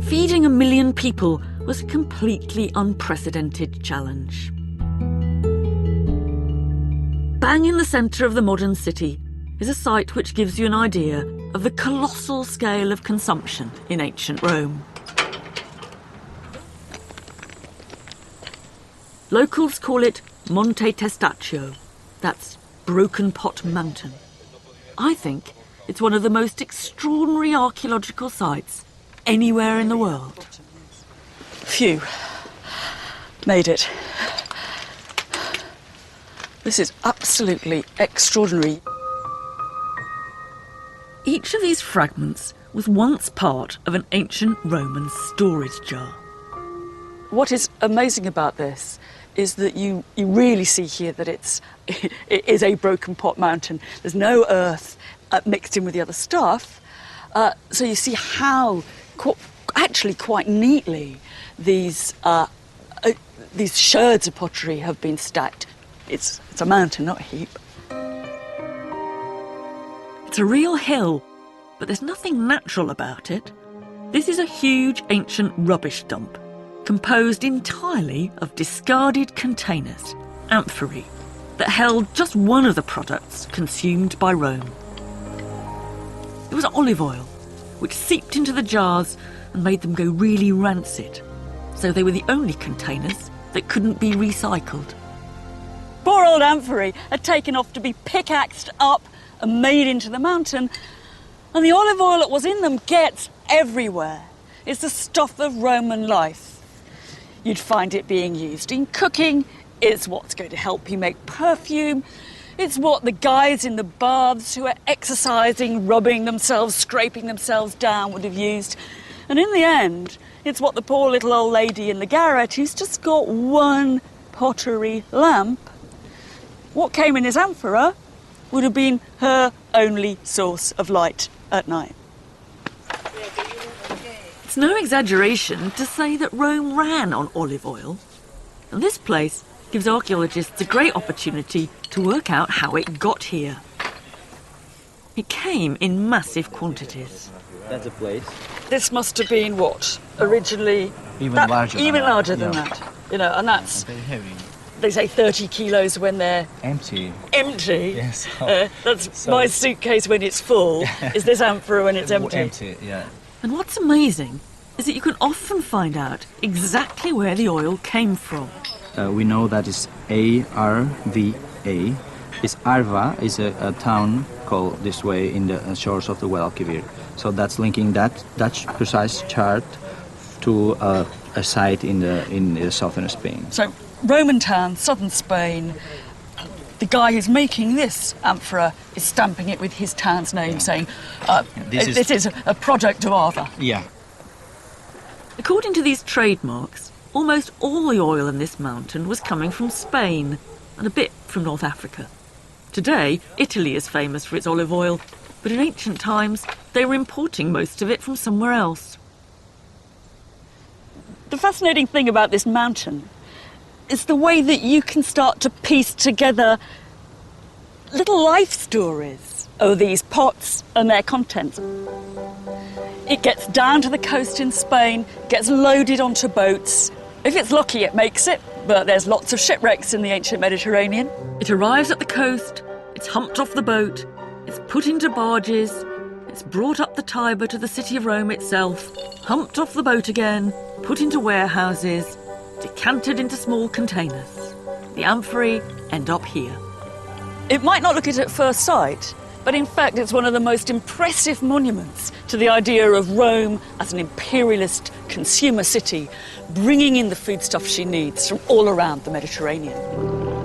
feeding 1 million people was a completely unprecedented challenge. Bang in the centre of the modern city is a site which gives you an idea of the colossal scale of consumption in ancient Rome. Locals call it Monte Testaccio, that's Broken Pot Mountain. I think it's one of the most extraordinary archaeological sites anywhere in the world. Phew. Made it. This is absolutely extraordinary. Each of these fragments was once part of an ancient Roman storage jar. What is amazing about this is that you really see here that it is a broken pot mountain. There's no earth mixed in with the other stuff. So you see how actually quite neatly these sherds of pottery have been stacked. It's a mountain, not a heap. It's a real hill, but there's nothing natural about it. This is a huge ancient rubbish dump, composed entirely of discarded containers, amphorae, that held just one of the products consumed by Rome. It was olive oil, which seeped into the jars and made them go really rancid, so they were the only containers that couldn't be recycled. Poor old amphorae are taken off to be pickaxed up and made into the mountain, and the olive oil that was in them gets everywhere. It's the stuff of Roman life. You'd find it being used in cooking, it's what's going to help you make perfume, it's what the guys in the baths who are exercising, rubbing themselves, scraping themselves down would have used. And in the end, it's what the poor little old lady in the garret who's just got one pottery lamp, what came in his amphora would have been her only source of light at night. It's no exaggeration to say that Rome ran on olive oil. And this place gives archaeologists a great opportunity to work out how it got here. It came in massive quantities. That's a place. This must have been what? Originally... Even larger than that. You know, and that's... Very heavy. They say 30 kilos when they're... Empty. Empty? Yes. That's my suitcase when it's full, is this amphora when it's empty. Empty, yeah. And what's amazing is that you can often find out exactly where the oil came from. We know that it's A-R-V-A. It's Arva is a town called this way in the shores of the Guadalquivir. So that's linking that Dutch precise chart to a site in the southern Spain. So Roman town, southern Spain. The guy who's making this amphora is stamping it with his town's name, saying, this is a product of Arva. Yeah. According to these trademarks, almost all the oil in this mountain was coming from Spain and a bit from North Africa. Today, Italy is famous for its olive oil, but in ancient times, they were importing most of it from somewhere else. The fascinating thing about this mountain is the way that you can start to piece together little life stories of these pots and their contents. It gets down to the coast in Spain, gets loaded onto boats. If it's lucky, it makes it, but there's lots of shipwrecks in the ancient Mediterranean. It arrives at the coast, it's humped off the boat, it's put into barges, it's brought up the Tiber to the city of Rome itself, humped off the boat again, put into warehouses, decanted into small containers. The amphorae end up here. It might not look it at first sight, but in fact it's one of the most impressive monuments to the idea of Rome as an imperialist consumer city, bringing in the foodstuff she needs from all around the Mediterranean.